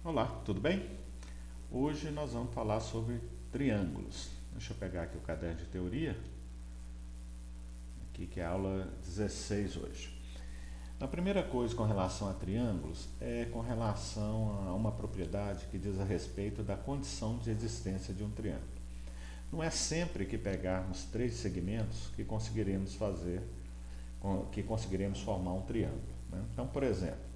Olá, tudo bem? Hoje nós vamos falar sobre triângulos. Deixa eu pegar aqui o caderno de teoria, aqui que é a aula 16 hoje. A primeira coisa com relação a triângulos é com relação a uma propriedade que diz a respeito da condição de existência de um triângulo. Não é sempre que pegarmos três segmentos que conseguiremos formar um triângulo, né? Então, por exemplo,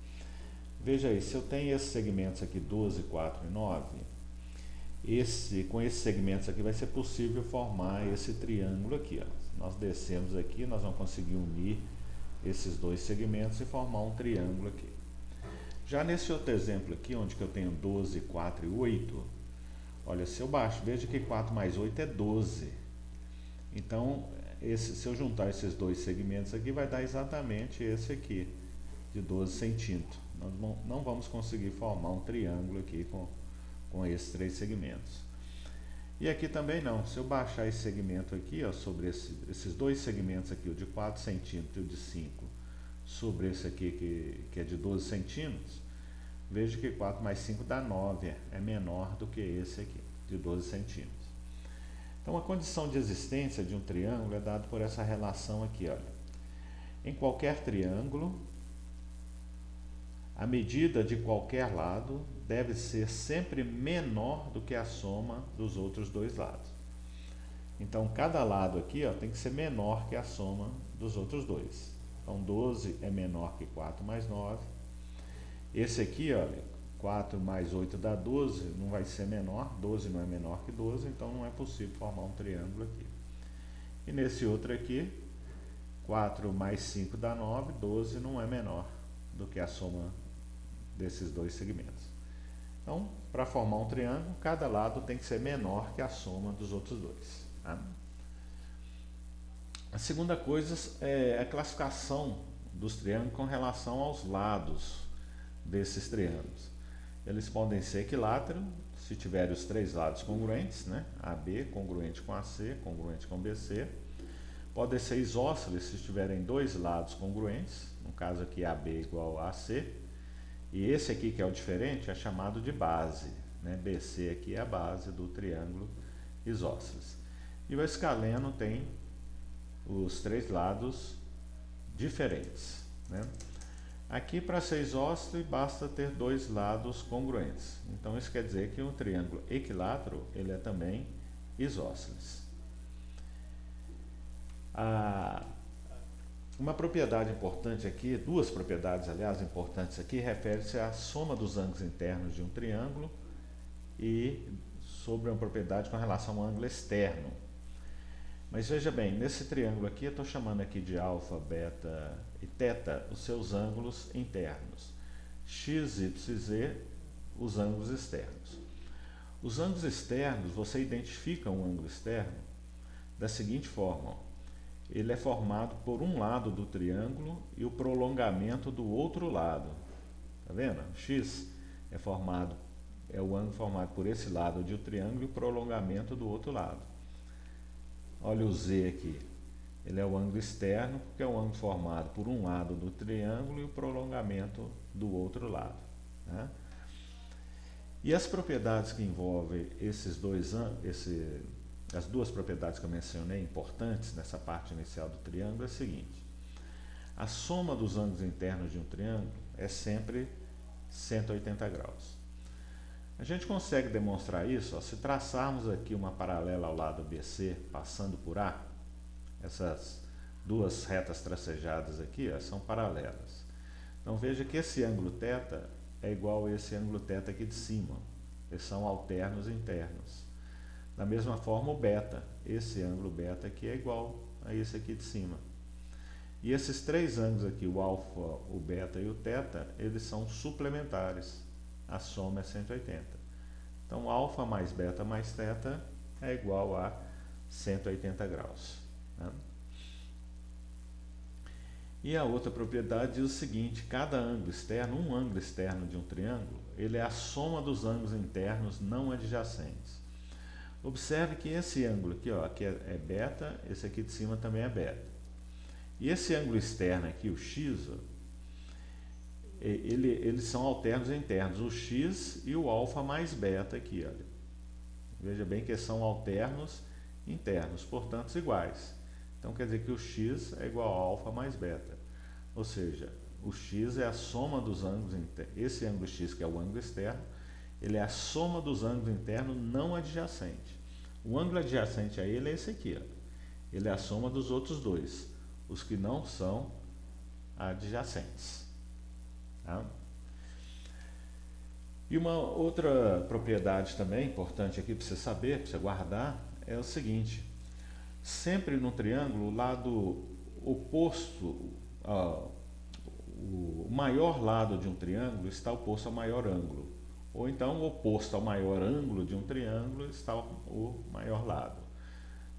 veja aí, se eu tenho esses segmentos aqui 12, 4 e 9, com esses segmentos aqui vai ser possível formar esse triângulo aqui. Ó. Nós descemos aqui, nós vamos conseguir unir esses dois segmentos e formar um triângulo aqui. Já nesse outro exemplo aqui, onde que eu tenho 12, 4 e 8, olha, se eu baixo, veja que 4 mais 8 é 12. Então, se eu juntar esses dois segmentos aqui, vai dar exatamente esse aqui, de 12 centímetros. Nós não vamos conseguir formar um triângulo aqui com esses três segmentos. E aqui também não. Se eu baixar esse segmento aqui, ó, sobre esses dois segmentos aqui, o de 4 centímetros e o de 5, sobre esse aqui que é de 12 centímetros, veja que 4 mais 5 dá 9, é menor do que esse aqui, de 12 centímetros. Então, a condição de existência de um triângulo é dada por essa relação aqui, olha. Em qualquer triângulo, a medida de qualquer lado deve ser sempre menor do que a soma dos outros dois lados. Então, cada lado aqui ó, tem que ser menor que a soma dos outros dois. Então, 12 é menor que 4 mais 9. Esse aqui, olha, 4 mais 8 dá 12, não vai ser menor, 12 não é menor que 12, então não é possível formar um triângulo aqui. E nesse outro aqui, 4 mais 5 dá 9, 12 não é menor do que a soma desses dois segmentos. Então, para formar um triângulo, cada lado tem que ser menor que a soma dos outros dois. Tá? A segunda coisa é a classificação dos triângulos com relação aos lados desses triângulos. Eles podem ser equiláteros, se tiverem os três lados congruentes, né? AB congruente com AC, congruente com BC. Podem ser isósceles se tiverem dois lados congruentes, no caso aqui AB igual a AC. E esse aqui que é o diferente é chamado de base, né? BC aqui é a base do triângulo isósceles. E o escaleno tem os três lados diferentes, né? Aqui para ser isósceles basta ter dois lados congruentes. Então isso quer dizer que um triângulo equilátero ele é também isósceles. Uma propriedade importante aqui, duas propriedades, aliás, importantes aqui, refere-se à soma dos ângulos internos de um triângulo e sobre uma propriedade com relação ao ângulo externo. Mas veja bem, nesse triângulo aqui, eu estou chamando aqui de alfa, beta e teta os seus ângulos internos. X, y e z, os ângulos externos. Os ângulos externos, você identifica um ângulo externo da seguinte forma, ó. Ele é formado por um lado do triângulo e o prolongamento do outro lado. Tá vendo? X é o ângulo formado por esse lado de um triângulo e o prolongamento do outro lado. Olha o Z aqui. Ele é o ângulo externo, porque é o ângulo formado por um lado do triângulo e o prolongamento do outro lado. Né? E as propriedades que envolvem as duas propriedades que eu mencionei importantes nessa parte inicial do triângulo é a seguinte: a soma dos ângulos internos de um triângulo é sempre 180 graus. A gente consegue demonstrar isso ó, se traçarmos aqui uma paralela ao lado BC passando por A. Essas duas retas tracejadas aqui ó, são paralelas. Então veja que esse ângulo θ é igual a esse ângulo θ aqui de cima. Eles são alternos internos. Da mesma forma o beta, esse ângulo beta aqui é igual a esse aqui de cima. E esses três ângulos aqui, o alfa, o beta e o θ, eles são suplementares. A soma é 180. Então alfa mais beta mais θ é igual a 180 graus. Né? E a outra propriedade diz o seguinte: cada ângulo externo, um ângulo externo de um triângulo, ele é a soma dos ângulos internos não adjacentes. Observe que esse ângulo aqui, ó, aqui é beta, esse aqui de cima também é beta. E esse ângulo externo aqui, o x, ó, eles são alternos internos, o x e o alfa mais beta aqui, olha. Veja bem que são alternos internos, portanto iguais. Então quer dizer que o x é igual a alfa mais beta. Ou seja, o x é a soma dos ângulos internos. Esse ângulo x, que é o ângulo externo, ele é a soma dos ângulos internos não adjacentes. O ângulo adjacente a ele é esse aqui, ó. Ele é a soma dos outros dois, os que não são adjacentes. Tá? E uma outra propriedade também importante aqui para você saber, para você guardar, é o seguinte: sempre no triângulo, o lado oposto, o maior lado de um triângulo está oposto ao maior ângulo. Ou então, o oposto ao maior ângulo de um triângulo está o maior lado.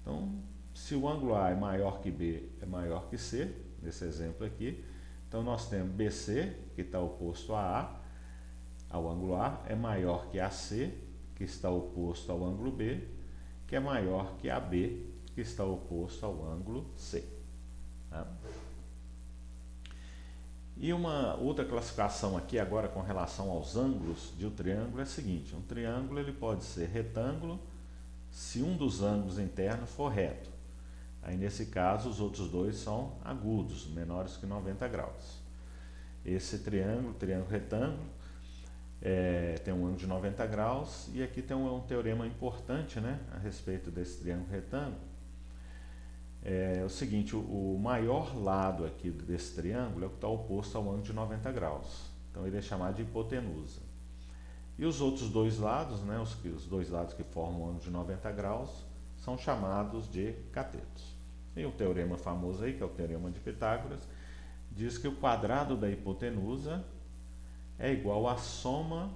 Então, se o ângulo A é maior que B, é maior que C, nesse exemplo aqui, então nós temos BC, que está oposto a ao ângulo A, é maior que AC, que está oposto ao ângulo B, que é maior que AB, que está oposto ao ângulo C. Tá? E uma outra classificação aqui agora com relação aos ângulos de um triângulo é a seguinte: um triângulo ele pode ser retângulo se um dos ângulos internos for reto. Aí nesse caso os outros dois são agudos, menores que 90 graus. Esse triângulo retângulo, tem um ângulo de 90 graus, e aqui tem um teorema importante, né, a respeito desse triângulo retângulo. É o seguinte: o maior lado aqui desse triângulo é o que está oposto ao ângulo de 90 graus. Então ele é chamado de hipotenusa. E os outros dois lados, né, os dois lados que formam o ângulo de 90 graus, são chamados de catetos. E o teorema famoso aí, que é o teorema de Pitágoras, diz que o quadrado da hipotenusa é igual à soma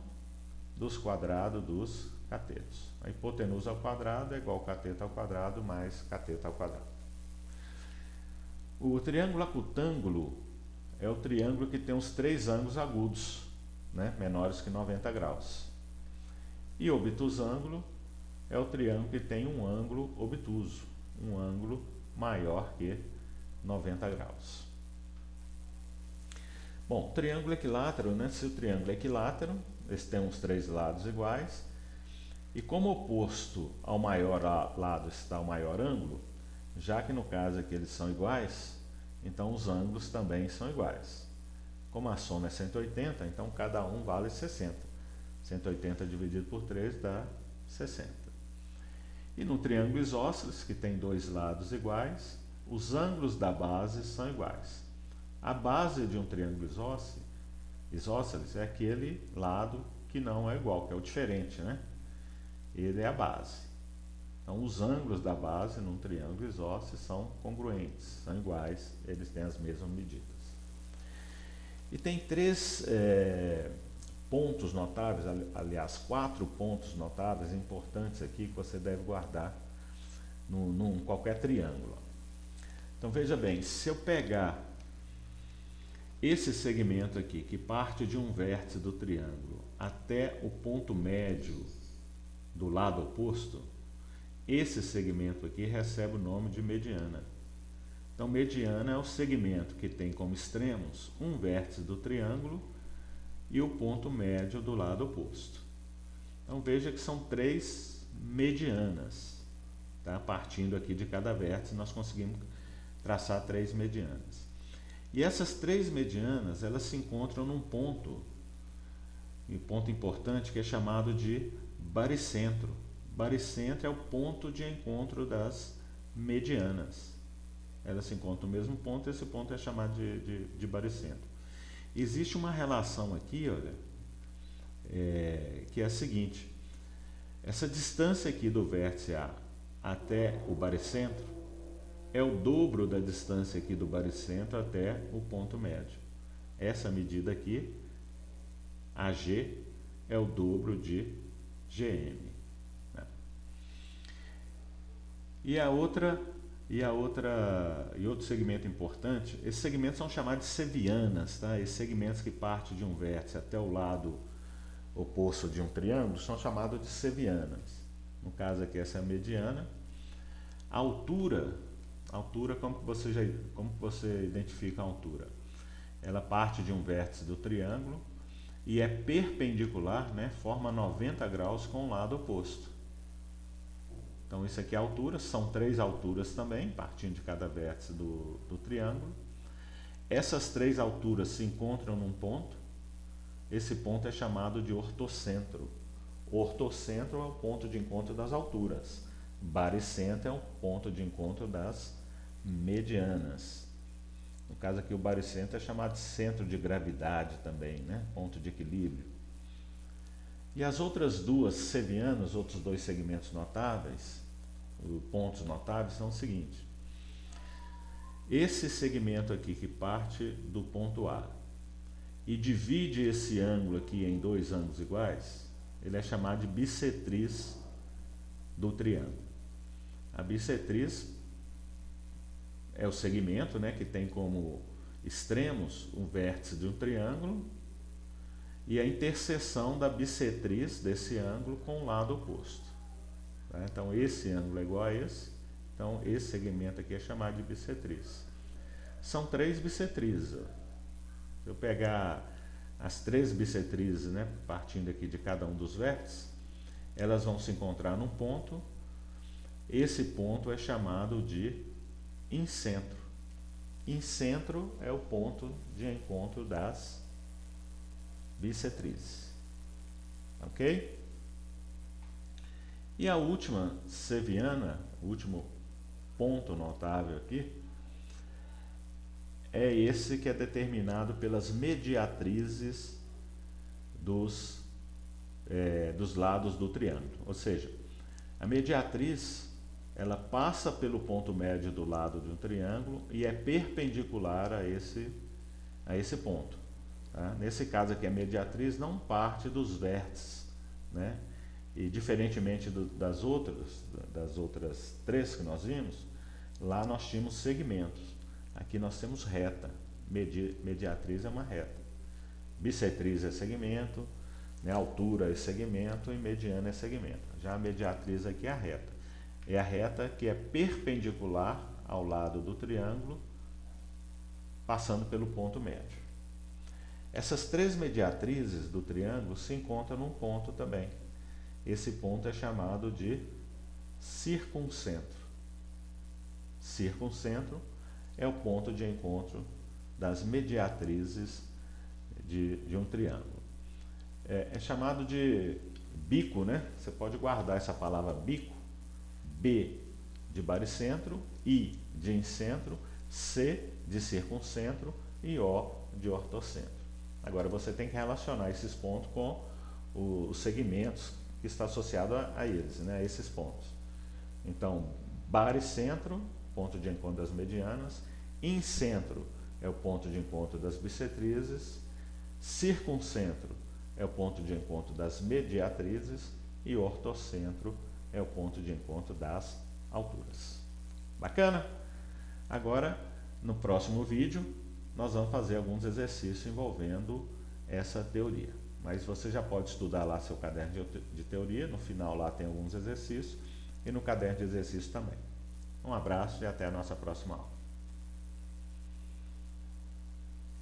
dos quadrados dos catetos. A hipotenusa ao quadrado é igual ao cateto ao quadrado mais cateto ao quadrado. O triângulo acutângulo é o triângulo que tem os três ângulos agudos, né, menores que 90 graus. E obtusângulo é o triângulo que tem um ângulo obtuso, um ângulo maior que 90 graus. Bom, triângulo equilátero, né? Se o triângulo é equilátero, eles têm os três lados iguais, e como oposto ao maior lado está o maior ângulo, já que no caso aqui eles são iguais, então os ângulos também são iguais. Como a soma é 180, então cada um vale 60. 180 dividido por 3 dá 60. E no triângulo isósceles, que tem dois lados iguais, os ângulos da base são iguais. A base de um triângulo isósceles é aquele lado que não é igual, que é o diferente, né? Ele é a base. Então, os ângulos da base num triângulo isósceles são congruentes, são iguais, eles têm as mesmas medidas. E tem três pontos notáveis, aliás, 4 pontos notáveis importantes aqui que você deve guardar num qualquer triângulo. Então, veja bem, se eu pegar esse segmento aqui, que parte de um vértice do triângulo até o ponto médio do lado oposto, esse segmento aqui recebe o nome de mediana. Então, mediana é o segmento que tem como extremos um vértice do triângulo e o ponto médio do lado oposto. Então, veja que são 3 medianas. Tá? Partindo aqui de cada vértice, nós conseguimos traçar 3 medianas. E essas 3 medianas, elas se encontram num ponto, e um ponto importante, que é chamado de baricentro. Baricentro é o ponto de encontro das medianas. Elas se encontram no mesmo ponto, esse ponto é chamado de baricentro. Existe uma relação aqui, olha, que é a seguinte: essa distância aqui do vértice A até o baricentro é o dobro da distância aqui do baricentro até o ponto médio. Essa medida aqui, AG, é o dobro de GM. Né? E outro segmento importante, esses segmentos são chamados de sevianas, tá? Esses segmentos que partem de um vértice até o lado oposto de um triângulo são chamados de sevianas. No caso aqui, essa é a mediana. A altura, como você identifica a altura? ela parte de um vértice do triângulo e é perpendicular, né, forma 90 graus com o lado oposto. Então isso aqui é a altura, são 3 alturas também, partindo de cada vértice do triângulo. Essas 3 alturas se encontram num ponto, esse ponto é chamado de ortocentro. Ortocentro é o ponto de encontro das alturas, baricentro é o ponto de encontro das medianas. No caso aqui o baricentro é chamado de centro de gravidade também, né? Ponto de equilíbrio. E as outras duas sevianas, outros 2 segmentos notáveis, pontos notáveis, são o seguinte. Esse segmento aqui que parte do ponto A e divide esse ângulo aqui em 2 ângulos iguais, ele é chamado de bissetriz do triângulo. A bissetriz é o segmento, né, que tem como extremos um vértice de um triângulo e a interseção da bissetriz desse ângulo com o lado oposto. Tá? Então esse ângulo é igual a esse, então esse segmento aqui é chamado de bissetriz. São 3 bissetrizes. Se eu pegar as 3 bissetrizes, né, partindo aqui de cada um dos vértices, elas vão se encontrar num ponto. Esse ponto é chamado de incentro. Incentro é o ponto de encontro das bissetrizes. Ok? E a última seviana, o último ponto notável aqui, é esse que é determinado pelas mediatrizes dos lados do triângulo. Ou seja, a mediatriz ela passa pelo ponto médio do lado de um triângulo e é perpendicular a esse ponto. Tá? Nesse caso aqui, a mediatriz não parte dos vértices, né? E diferentemente das outras 3 que nós vimos, lá nós tínhamos segmentos. Aqui nós temos reta. Mediatriz é uma reta. Bissetriz é segmento, né? Altura é segmento e mediana é segmento. Já a mediatriz aqui é a reta. É a reta que é perpendicular ao lado do triângulo, passando pelo ponto médio. Essas 3 mediatrizes do triângulo se encontram num ponto também. Esse ponto é chamado de circuncentro. Circuncentro é o ponto de encontro das mediatrizes de um triângulo. É chamado de bico, né? Você pode guardar essa palavra bico. B de baricentro, I de incentro, C de circuncentro e O de ortocentro. Agora você tem que relacionar esses pontos com os segmentos que está associado a eles, né, a esses pontos. Então, baricentro, ponto de encontro das medianas, incentro é o ponto de encontro das bissetrizes, circuncentro é o ponto de encontro das mediatrizes e ortocentro é o ponto de encontro das alturas. Bacana? Agora, no próximo vídeo, nós vamos fazer alguns exercícios envolvendo essa teoria. Mas você já pode estudar lá seu caderno de teoria, no final lá tem alguns exercícios, e no caderno de exercícios também. Um abraço e até a nossa próxima aula.